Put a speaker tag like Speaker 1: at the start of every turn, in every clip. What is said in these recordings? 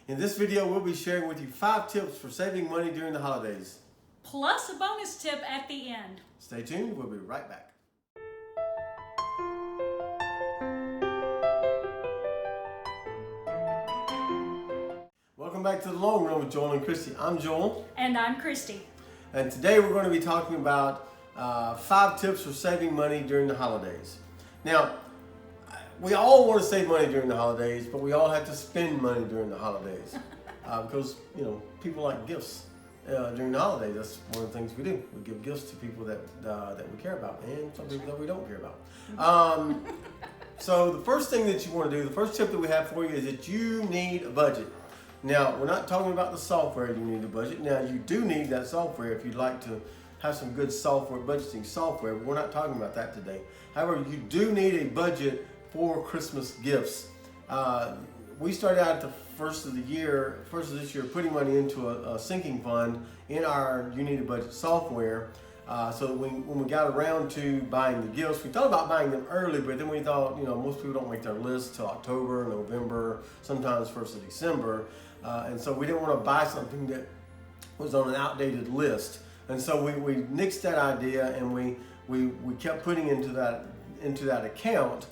Speaker 1: In this video, we'll be sharing with you 5 tips for saving money during the holidays.
Speaker 2: Plus a bonus tip at the end.
Speaker 1: Stay tuned, we'll be right back. Welcome back to The Long Run with Joel and Christy. I'm Joel.
Speaker 2: And I'm Christy.
Speaker 1: And today we're going to be talking about 5 tips for saving money during the holidays. Now, we all want to save money during the holidays, but we all have to spend money during the holidays because, people like gifts during the holidays. That's one of the things we do. We give gifts to people that we care about and some people that we don't care about. So the first thing that you want to do, the first tip that we have for you is that you need a budget. Now, we're not talking about the software you need a budget. Now, you do need that software if you'd like to have some good software, budgeting software, but we're not talking about that today. However, you do need a budget for Christmas gifts. We started out at the first of this year, putting money into a sinking fund in our You Need a Budget software. So that when we got around to buying the gifts, we thought about buying them early, but then we thought, most people don't make their list till October, November, sometimes 1st of December. And so we didn't want to buy something that was on an outdated list. And so we nixed that idea and we kept putting into that account.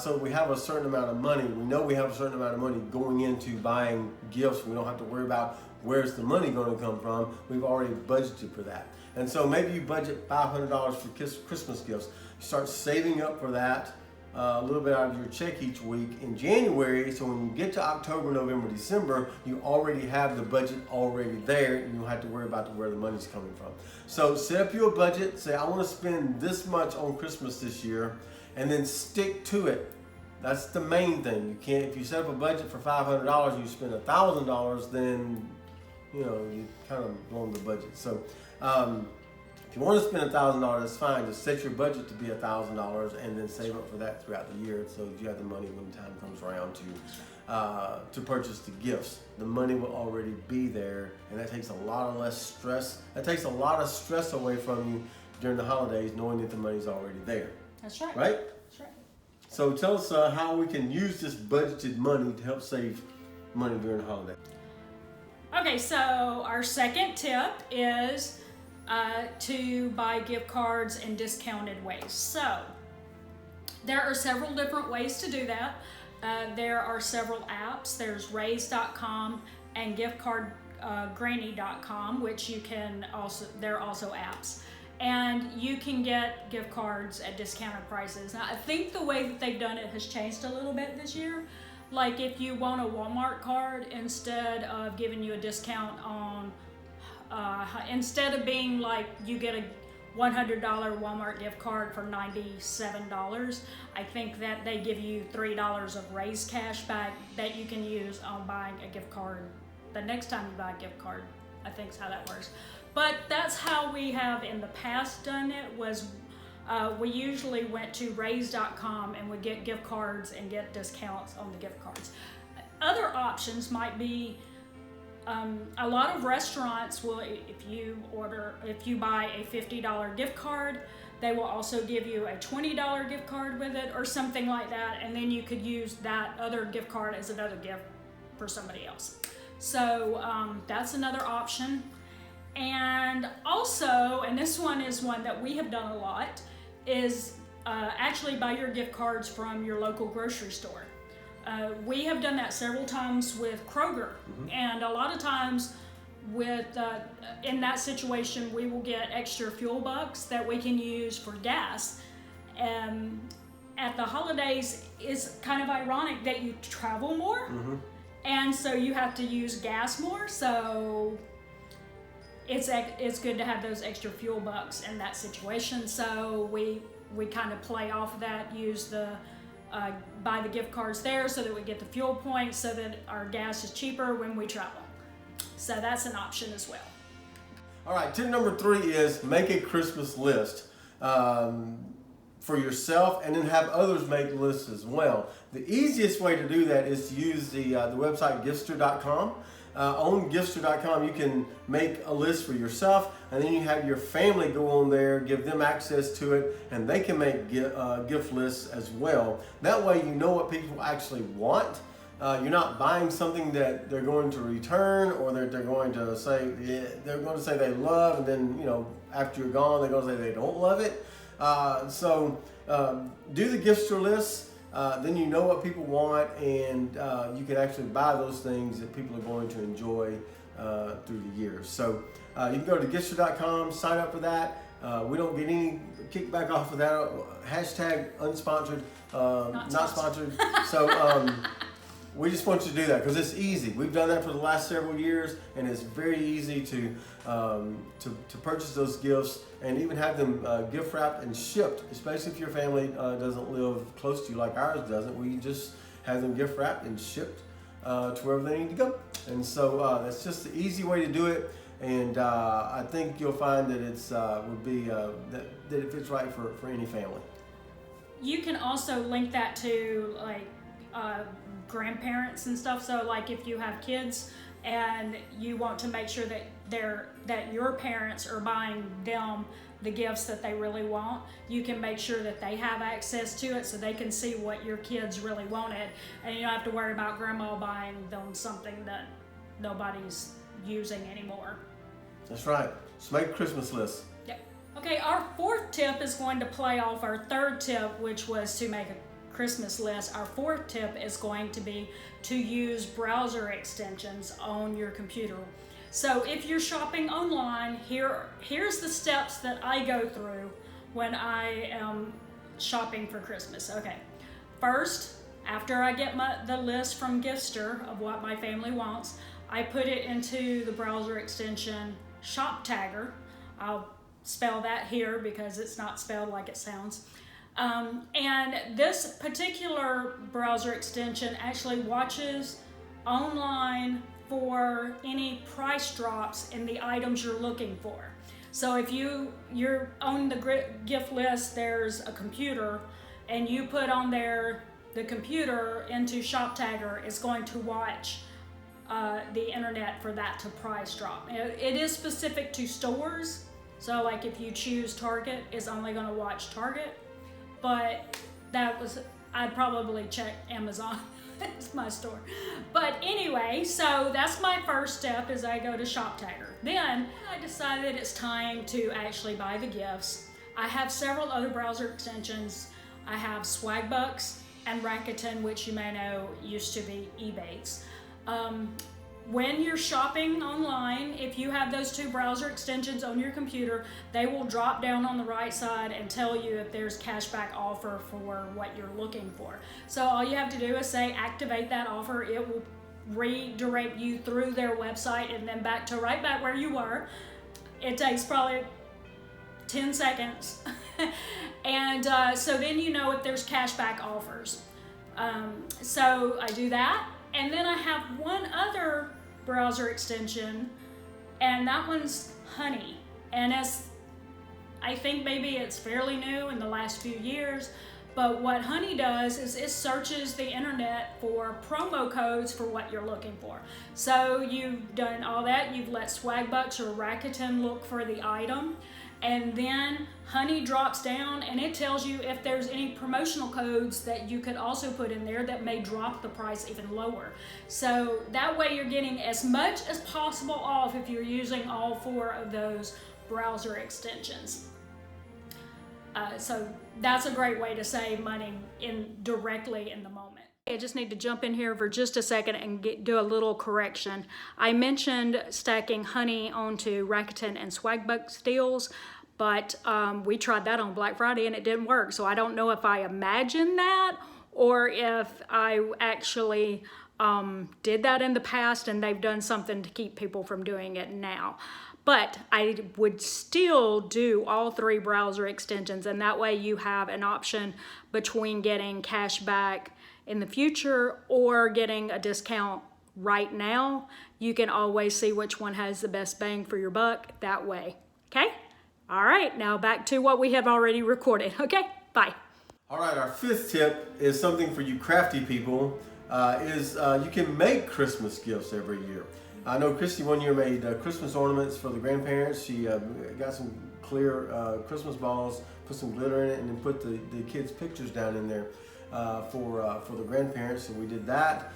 Speaker 1: So we have a certain amount of money. We know we have a certain amount of money going into buying gifts. We don't have to worry about where's the money going to come from. We've already budgeted for that. And so maybe you budget $500 for Christmas gifts. You start saving up for that a little bit out of your check each week in January. So when you get to October, November, December, you already have the budget already there and you don't have to worry about where the money's coming from. So set up your budget. Say, I want to spend this much on Christmas this year. And then stick to it. That's the main thing. You can't, if you set up a budget for $500 and you spend $1,000, then you kind of blown the budget. So if you want to spend $1,000, that's fine. Just set your budget to be $1,000 and then save up for that throughout the year, so that you have the money when the time comes around to purchase the gifts. The money will already be there, and that takes a lot less stress. That takes a lot of stress away from you during the holidays, knowing that the money's already there.
Speaker 2: That's right.
Speaker 1: Right?
Speaker 2: That's right.
Speaker 1: So tell us how we can use this budgeted money to help save money during the holiday.
Speaker 2: Okay, so our second tip is to buy gift cards in discounted ways. So there are several different ways to do that. There are several apps. There's raise.com and giftcardgranny.com, which you can also, they're also apps. And you can get gift cards at discounted prices. Now, I think the way that they've done it has changed a little bit this year. Like if you want a Walmart card, instead of giving you a discount on, instead of being like you get a $100 Walmart gift card for $97, I think that they give you $3 of Raise cash back that you can use on buying a gift card the next time you buy a gift card. I think is how that works. But that's how we have in the past done it, was we usually went to raise.com and would get gift cards and get discounts on the gift cards. Other options might be, a lot of restaurants will, if you buy a $50 gift card, they will also give you a $20 gift card with it or something like that, and then you could use that other gift card as another gift for somebody else. So that's another option. And also, and this one is one that we have done a lot, is actually buy your gift cards from your local grocery store. We have done that several times with Kroger, and a lot of times with in that situation we will get extra fuel bucks that we can use for gas. At the holidays, it's kind of ironic that you travel more, and so you have to use gas more, so it's good to have those extra fuel bucks in that situation. So we kind of play off of that, use the buy the gift cards there so that we get the fuel points so that our gas is cheaper when we travel. So that's an option as well.
Speaker 1: All right, tip number 3 is make a Christmas list for yourself, and then have others make lists as well. The easiest way to do that is to use the website gifster.com. On gifster.com, you can make a list for yourself, and then you have your family go on there, give them access to it, and they can make gift lists as well. That way you know what people actually want, you're not buying something that they're going to return, or they're going to say they love, and then after you're gone they're going to say they don't love it. So do the gift store list. Then you know what people want, and you can actually buy those things that people are going to enjoy through the years. So you can go to giftstore.com, sign up for that. We don't get any kickback off of that. Hashtag unsponsored, not sponsored. So we just want you to do that because it's easy. We've done that for the last several years, and it's very easy to purchase those gifts and even have them gift wrapped and shipped, especially if your family doesn't live close to you like ours doesn't. We just have them gift wrapped and shipped to wherever they need to go. And so that's just the easy way to do it. And I think you'll find that it's would be that it fits right for any family.
Speaker 2: You can also link that to like grandparents and stuff. So like if you have kids and you want to make sure that your parents are buying them the gifts that they really want, you can make sure that they have access to it so they can see what your kids really wanted, and you don't have to worry about grandma buying them something that nobody's using anymore.
Speaker 1: That's right. So make a Christmas list.
Speaker 2: Yep. Okay, our fourth tip is going to play off our third tip, which was to make a Christmas list. Our fourth tip is going to be to use browser extensions on your computer. So if you're shopping online, here's the steps that I go through when I am shopping for Christmas. Okay, first, after I get the list from Giftster of what my family wants, I put it into the browser extension Shop Tagger. I'll spell that here because it's not spelled like it sounds. And this particular browser extension actually watches online for any price drops in the items you're looking for. So if you're on the gift list, there's a computer, and you put on there the computer into Shop Tagger, it's going to watch the internet for that to price drop. It is specific to stores, so like if you choose Target, it's only going to watch Target. But I'd probably check Amazon. It's my store. But anyway, so that's my first step is I go to Shop Tagger. Then I decided it's time to actually buy the gifts. I have several other browser extensions. I have Swagbucks and Rakuten, which you may know used to be Ebates. When you're shopping online, if you have those two browser extensions on your computer, they will drop down on the right side and tell you if there's cashback offer for what you're looking for. So all you have to do is say activate that offer. It will redirect you through their website and then right back where you were. It takes probably 10 seconds. And so then you know if there's cashback offers. So I do that. And then I have one other browser extension, and that one's Honey. And I think maybe it's fairly new in the last few years, but what Honey does is it searches the internet for promo codes for what you're looking for. So you've done all that, you've let Swagbucks or Rakuten look for the item, and then Honey drops down and it tells you if there's any promotional codes that you could also put in there that may drop the price even lower. So that way you're getting as much as possible off if you're using all four of those browser extensions. So that's a great way to save money directly in the moment. I just need to jump in here for just a second and do a little correction. I mentioned stacking Honey onto Rakuten and Swagbucks deals, but we tried that on Black Friday and it didn't work. So I don't know if I imagined that or if I actually did that in the past and they've done something to keep people from doing it now. But I would still do all three browser extensions, and that way you have an option between getting cash back in the future or getting a discount right now. You can always see which one has the best bang for your buck that way. Okay? All right, now back to what we have already recorded. Okay, bye.
Speaker 1: All right, our fifth tip is something for you crafty people, you can make Christmas gifts every year. I know Christy one year made Christmas ornaments for the grandparents. She got some clear Christmas balls, put some glitter in it, and then put the kids' pictures down in there for the grandparents. So we did that.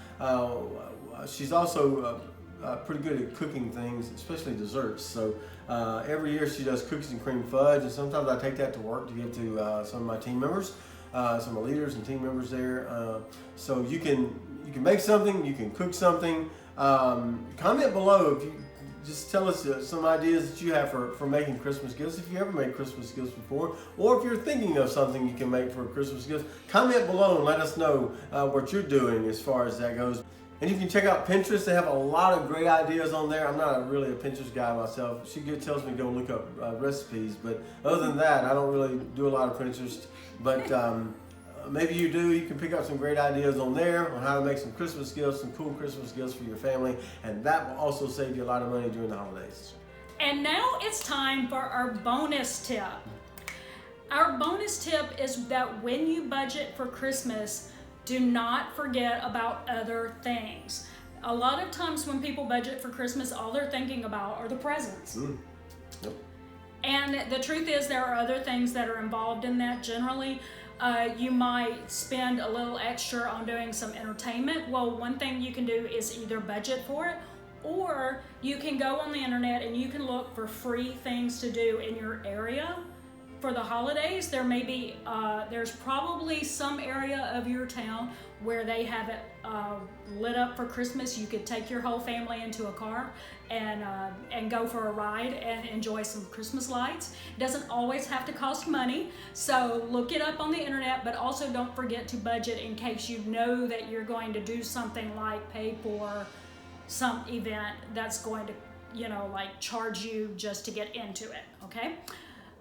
Speaker 1: she's also pretty good at cooking things, especially desserts. So every year she does cookies and cream fudge, and sometimes I take that to work to give to some of my team members, some of the leaders and team members there. So you can make something, you can cook something. Comment below if you just tell us some ideas that you have for making Christmas gifts. If you ever made Christmas gifts before, or if you're thinking of something you can make for Christmas gifts, comment below and let us know what you're doing as far as that goes. And you can check out Pinterest. They have a lot of great ideas on there. I'm not really a Pinterest guy myself. She tells me to go look up recipes, but other than that, I don't really do a lot of Pinterest. But maybe you do. You can pick up some great ideas on there on how to make some Christmas gifts, some cool Christmas gifts for your family, and that will also save you a lot of money during the holidays.
Speaker 2: And now it's time for our bonus tip. Our bonus tip is that when you budget for Christmas, do not forget about other things. A lot of times when people budget for Christmas, all they're thinking about are the presents.
Speaker 1: Yep.
Speaker 2: And the truth is there are other things that are involved in that generally. You might spend a little extra on doing some entertainment. Well, one thing you can do is either budget for it, or you can go on the internet and you can look for free things to do in your area for the holidays. There may be, there's probably some area of your town where they have it lit up for Christmas. You could take your whole family into a car and go for a ride and enjoy some Christmas lights. It doesn't always have to cost money, so look it up on the internet, but also don't forget to budget in case you know that you're going to do something like pay for some event that's going to, like charge you just to get into it, okay?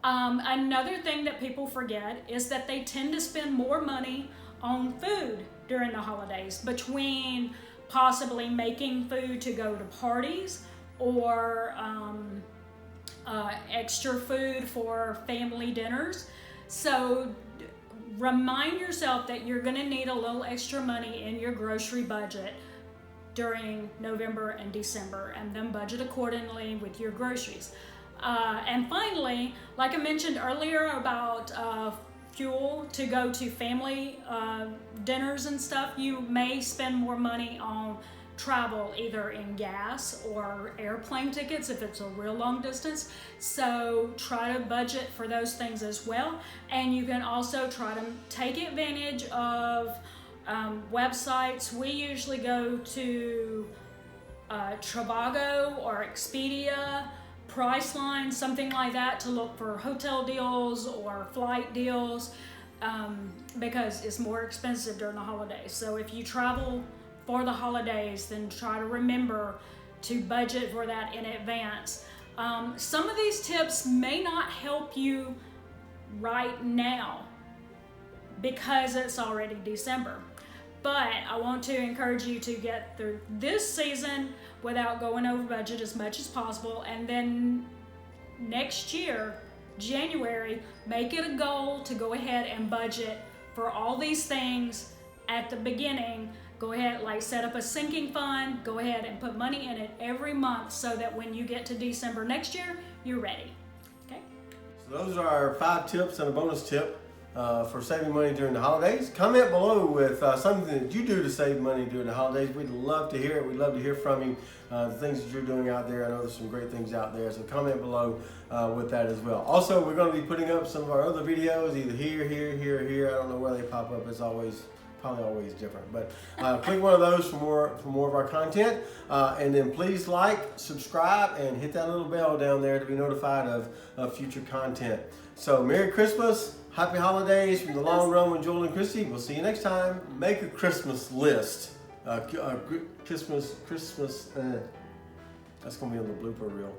Speaker 2: Another thing that people forget is that they tend to spend more money on food during the holidays, between possibly making food to go to parties or extra food for family dinners. So remind yourself that you're going to need a little extra money in your grocery budget during November and December, and then budget accordingly with your groceries. And finally, like I mentioned earlier about fuel to go to family dinners and stuff, you may spend more money on travel, either in gas or airplane tickets if it's a real long distance. So try to budget for those things as well. And you can also try to take advantage of websites. We usually go to Trivago or Expedia, Priceline, something like that, to look for hotel deals or flight deals, because it's more expensive during the holidays. So if you travel for the holidays, then try to remember to budget for that in advance. Some of these tips may not help you right now because it's already December, but I want to encourage you to get through this season without going over budget as much as possible, and then next year, January, make it a goal to go ahead and budget for all these things at the beginning. Go ahead, like set up a sinking fund, go ahead and put money in it every month so that when you get to December next year, you're ready, okay?
Speaker 1: So those are our 5 tips and a bonus tip for saving money during the holidays. Comment below with something that you do to save money during the holidays. We'd love to hear it. We'd love to hear from you, the things that you're doing out there. I know there's some great things out there, so comment below with that as well. Also, we're going to be putting up some of our other videos, either here, here. I don't know where they pop up. It's probably always different, but click one of those for more of our content, and then please like, subscribe, and hit that little bell down there to be notified of future content. So Merry Christmas, Happy Holidays from the Long Run with Joel and Christy. We'll see you next time. Make a Christmas list. Christmas. That's gonna be on the blooper reel.